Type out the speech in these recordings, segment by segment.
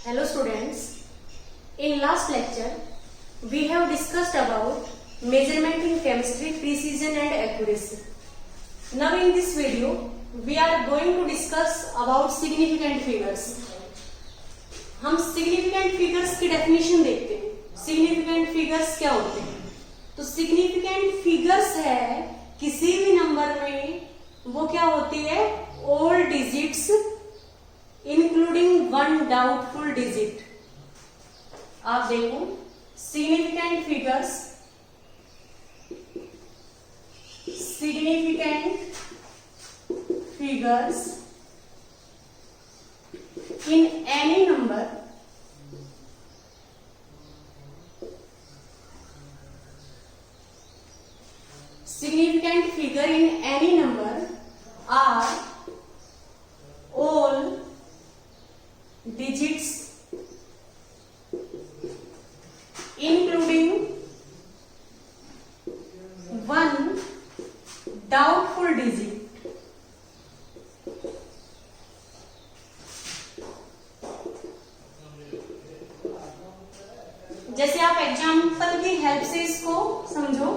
Hello students, in last lecture we have discussed about measurement in chemistry, precision and accuracy. Now in this video we are going to discuss about significant figures. हम significant figures की definition देखते हैं. Significant figures क्या होते हैं? तो significant figures है किसी भी नंबर में वो क्या होती है, all digits including one doubtful digit. आप देखो significant figures in any number significant figure in any number are all digits including one doubtful digit. जैसे आप एग्जाम्पल की हेल्प से इसको समझो.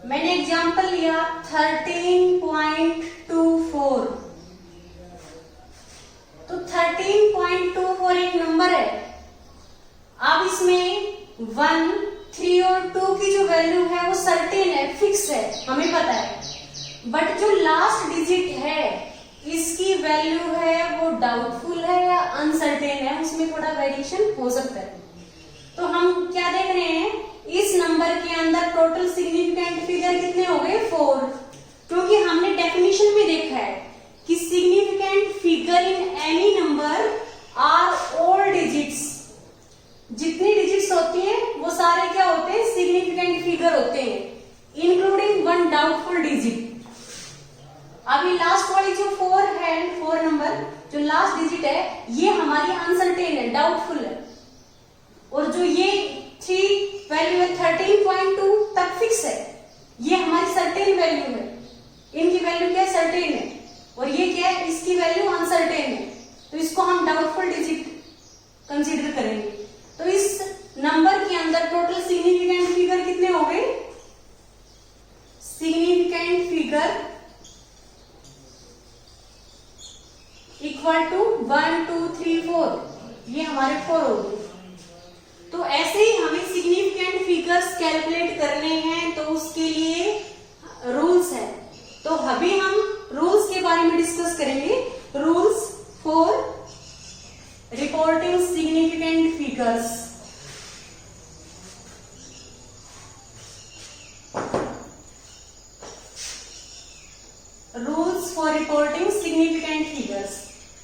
मैंने एग्जाम्पल लिया 13.24. तो 13.24 एक नंबर है. अब इसमें 1, 3 और 2 की जो वैल्यू है वो सर्टेन है, फिक्स है, हमें पता है. बट जो लास्ट डिजिट है इसकी वैल्यू है वो डाउटफुल है या अनसर्टेन है, उसमें थोड़ा वेरिएशन हो सकता है. तो हम क्या देख रहे हैं, इस नंबर के अंदर टोटल सिग्निफिकेंट फिगर कितने हो गए, 4. क्योंकि हमने डेफिनेशन में देखा है कि significant figure in any number are all digits. जितनी डिजिट्स होती हैं वो सारे क्या होते हैं, सिग्निफिकेंट फिगर होते हैं, इंक्लूडिंग वन डाउटफुल डिजिट. अभी लास्ट वाली जो 4 है, 4 नंबर जो लास्ट डिजिट है ये हमारी अनसर्टेन है, डाउटफुल है. और जो ये 3 वैल्यू है 13.2 तक फिक्स है, ये हमारी सर्टेन वैल्यू है. इनकी वैल्यू क्या सर्टेन है और ये क्या है, इसकी वैल्यू अनसर्टेन है. तो इसको हम डाउटफुल डिजिट कंसीडर करेंगे. तो इस नंबर के अंदर टोटल सिग्निफिकेंट फिगर कितने हो गए, सिग्निफिकेंट फिगर इक्वल टू 1, 2, 3, 4. ये हमारे 4 हो गए. तो ऐसे ही हमें सिग्निफिकेंट फिगर्स कैलकुलेट करने हैं, तो उसके लिए रूल्स है. तो अभी हम रूल्स के बारे में डिस्कस करेंगे. Rules for reporting significant figures. Rules for reporting significant figures.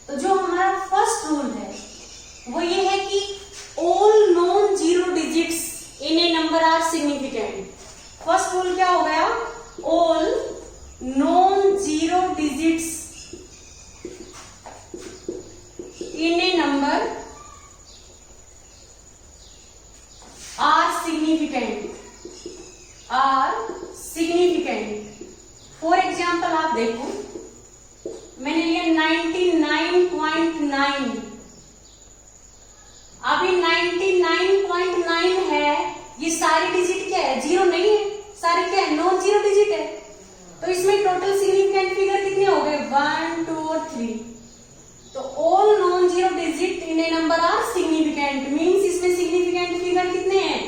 तो जो हमारा फर्स्ट रूल है वो ये है कि all known zero digits in a number are significant. First rule क्या हो गया, all known zero digits in a number are significant. For example आप देखो, मैंने लिया 99.9. अभी 99.9 है, ये सारी डिजिट क्या है, जीरो नहीं है, सारे क्या है, नॉन जीरो डिजिट है. तो इसमें टोटल सिग्निफिकेंट फिगर कितने हो गए, 1, 2 और 3. तो all non zero digit in a number are significant. Means इसमें सिग्निफिकेंट फिगर कितने हैं,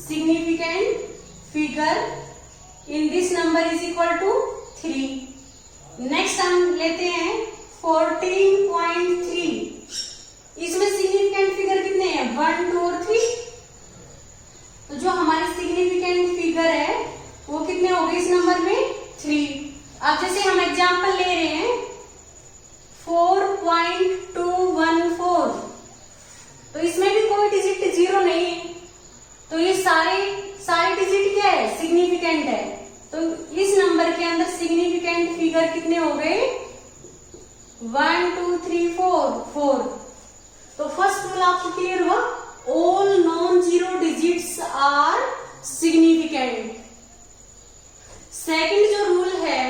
significant figure in this number is equal to 3. Next हम लेते हैं 14.3. इसमें सिग्निफिकेंट फिगर कितने हैं, 1, 2 और 3. तो जो हमारी सिग्निफिकेंट फिगर है वो कितने हो गए इस नंबर में, 3. अब जैसे हम एग्जांपल ले रहे हैं 4.214. तो इसमें भी कोई डिजिट जीरो नहीं है, तो ये सारे डिजिट क्या है, सिग्निफिकेंट है. तो इस नंबर के अंदर सिग्निफिकेंट फिगर कितने हो गए, 1, 2, 3, 4. तो फर्स्ट रूल आपको क्लियर हुआ, all non zero digits are significant. Second जो रूल है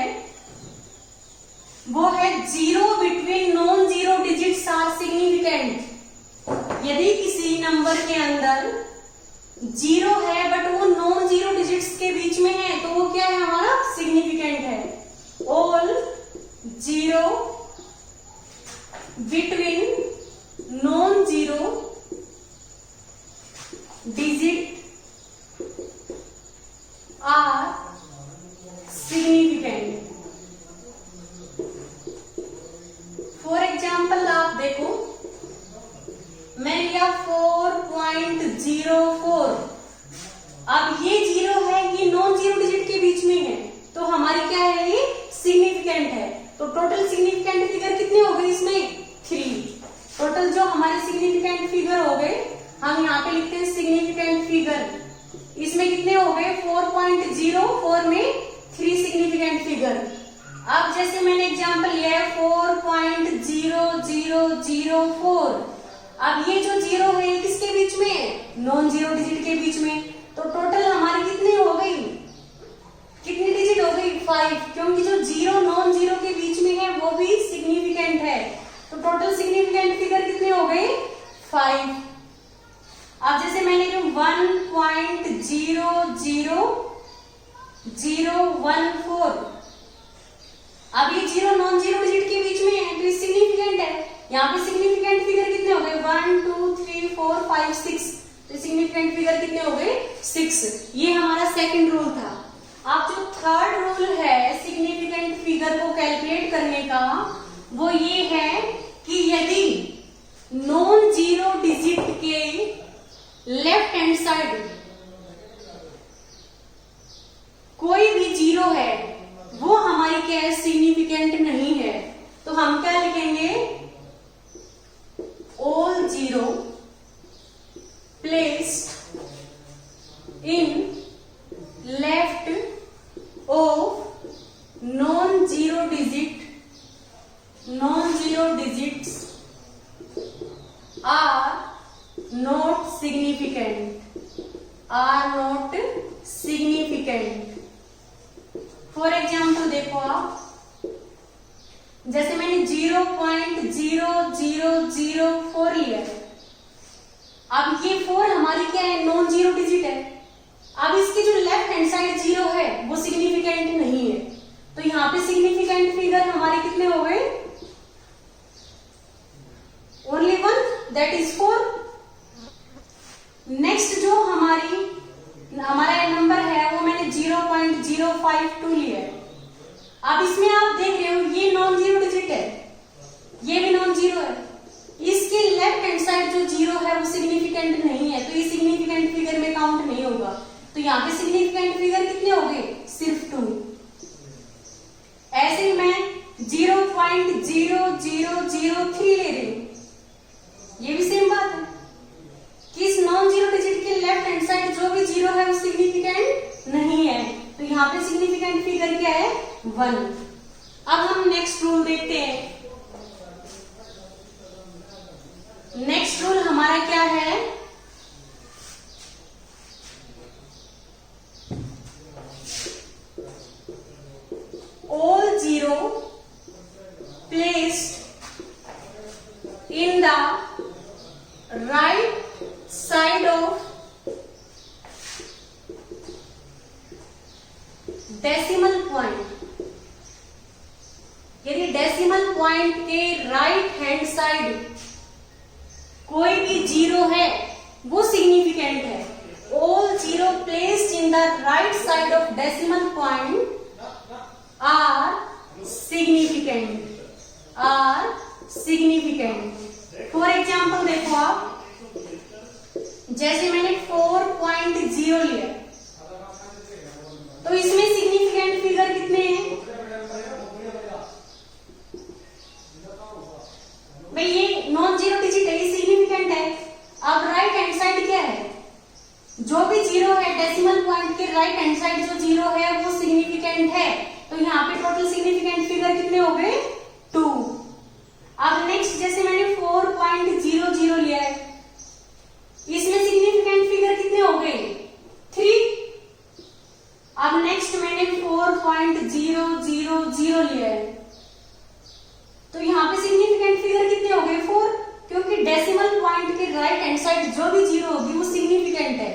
वो है zero between non zero digits are significant. Number के अंदर जीरो है बट वो नॉन जीरो डिजिट्स के बीच में है, तो वो क्या है हमारा सिग्निफिकेंट है। All zero between non zero digit are significant. For example आप देखो, मैं लिया 4.04, अब ये जीरो है, ये नॉन जीरो डिजिट के बीच में है, तो हमारी क्या है ये सिग्निफिकेंट है। तो टोटल सिग्निफिकेंट फिगर कितने हो गए इसमें 3। टोटल जो हमारे सिग्निफिकेंट फिगर हो गए, हम यहाँ पे लिखते हैं सिग्निफिकेंट फिगर, इसमें कितने हो गए 4.04 में 3 सिग्निफिकेंट फिगर। अब जैसे मैंने एग्जांपल लिया है 4.0004, अब ये जो जीरो है किसके बीच में है, नॉन जीरो डिजिट के बीच में, तो टोटल हमारी कितनी हो गई, कितनी डिजिट हो गई 5, क्योंकि जो जीरो नॉन जीरो के बीच में है वो भी सिग्निफिकेंट है, तो टोटल सिग्निफिकेंट फिगर कितने हो गए 5। अब जैसे मैंने 1.00014, अब ये जीरो नॉन जीरो डिजिट के बीच में है तो ये सिग्निफिकेंट है। यहाँ पे सिग्निफिकेंट फिगर कितने हो गए 1 2 3 4 5 6, तो सिग्निफिकेंट फिगर कितने हो गए 6। ये हमारा सेकंड रूल था। अब जो थर्ड रूल है सिग्निफिकेंट फिगर को कैलकुलेट करने का, वो ये है कि यदि नॉन जीरो डिजिट के लेफ्ट हैंड साइड कोई भी जीरो है, वो हमारी क्या है सिग्निफिकेंट नहीं है, तो हम क्या लिखेंगे all zero placed in left of non zero digits are not significant. For example देखो आप, जैसे मैंने 0.0004 लिया है, अब ये 4 हमारी क्या है नॉन जीरो डिजिट है, अब इसकी जो लेफ्ट हैंड साइड जीरो है वो सिग्निफिकेंट नहीं है, तो यहाँ पे सिग्निफिकेंट फिगर हमारे कितने हो गए ओनली 1, दैट इज 4। नेक्स्ट जो हमारा नंबर है वो मैंने 0.052 लिया है। अब इसमें आप देख रहे हो ये नॉन जीरो डिजिट है, ये भी नॉन जीरो है, इसके लेफ्ट हैंड साइड जो जीरो है वो सिग्निफिकेंट नहीं है, तो ये सिग्निफिकेंट फिगर में काउंट नहीं होगा, तो यहाँ पे सिग्निफिकेंट फिगर कितने हो गए सिर्फ 2। ऐसे ही मैं 0.0003 ले रही हूं, ये भी सेम बात है कि इस नॉन जीरो डिजिट के लेफ्ट हैंड साइड जो भी जीरो है वो सिग्निफिकेंट नहीं है, तो यहाँ पे सिग्निफिकेंट फिगर क्या है 1। अब हम नेक्स्ट रूल देखते हैं। नेक्स्ट रूल हमारा क्या है, all zero placed in the right side of decimal point. यदि डेसिमल पॉइंट के राइट हैंड साइड कोई भी जीरो है वो सिग्निफिकेंट है। All zero placed in the right side of decimal point are significant. For example देखो आप, जैसे मैंने 4.0 लिया, तो इसमें सिग्निफिकेंट फिगर कितने हैं भाई, ये नॉन जीरो डिजिट है, ये सिग्निफिकेंट है। अब राइट हैंड साइड क्या है, जो भी जीरो है डेसिमल पॉइंट के राइट हैंड साइड जो जीरो है वो सिग्निफिकेंट है, तो यहाँ पे टोटल सिग्निफिकेंट फिगर कितने हो गए 2। अब नेक्स्ट जैसे मैंने 4.00 लिया है, इसमें सिग्निफिकेंट फिगर कितने हो गए 3। अब नेक्स्ट मैंने 4.000 लिया है, तो यहाँ पे सिग्निफिकेंट फिगर कितने हो गए 4, क्योंकि राइट हैंड साइड जो भी जीरो होगी वो सिग्निफिकेंट है।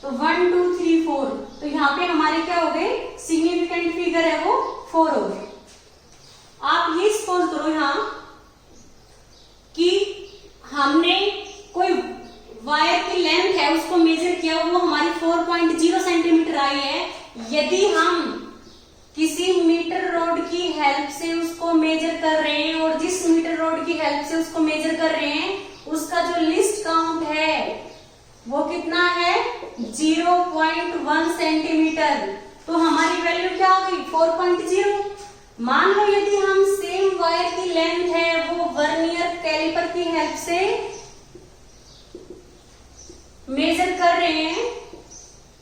तो 1 2 3 4, तो यहाँ पे हमारे क्या हो गए, सिग्निफिकेंट फिगर है वो 4 हो गए। आप ये सपोज करो यहाँ कि हमने कोई वायर की लेंथ है उसको मेजर किया, वो हमारी 4.0 सेंटीमीटर आई है। यदि हम किसी मीटर रोड की हेल्प से उसको मेजर कर रहे हैं और जिस मीटर रोड की हेल्प से उसको मेजर कर रहे हैं उसका जो लिस्ट काउंट है वो कितना है, 0.1 सेंटीमीटर, तो हमारी वैल्यू क्या आ गई, 4.0। मान लो यदि हम सेम वायर की लेंथ है वो वर्नियर कैलिपर की हेल्प से मेजर कर रहे हैं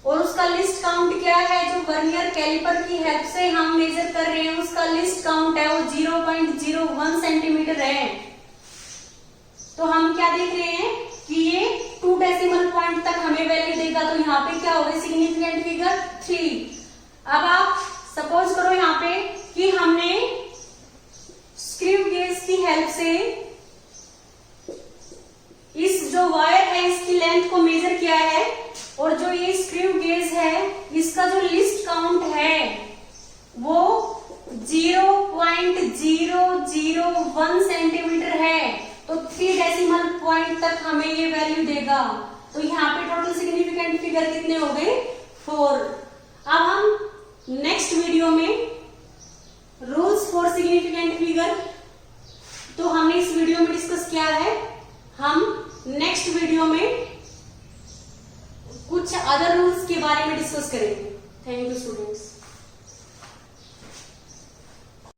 और उसका लिस्ट काउंट क्या है, जो वर्नियर कैलिपर की हेल्प से हम मेजर कर रहे हैं उसका लिस्ट काउंट है वो 0.01 सेंटीमीटर है। तो हम क्या देख रहे हैं कि ये 2 डेसिमल पॉइंट तक हमें वैल्यू देगा, तो यहाँ पे क्या होगा, सिग्निफिकेंट फिगर 3। अब आप सपोज करो यहाँ पे कि हमने स्क्रू गेज की हेल्प से इस जो वायर है इसकी लेंथ को मेजर किया है और जो ये स्क्रू गेज है इसका जो लिस्ट काउंट है वो 0.001 सेंटीमीटर है, तो 3 डेसिमल पॉइंट तक हमें ये वैल्यू देगा। तो यहाँ पे टोटल सिग्निफिकेंट फिगर कितने हो गए, 4। अब हम नेक्स्ट वीडियो में रूल्स फॉर सिग्निफिकेंट फिगर, तो हमने इस वीडियो में डिस्कस किया है, हम नेक्स्ट वीडियो में कुछ अदर रूल्स के बारे में डिस्कस करेंगे। Thank you students.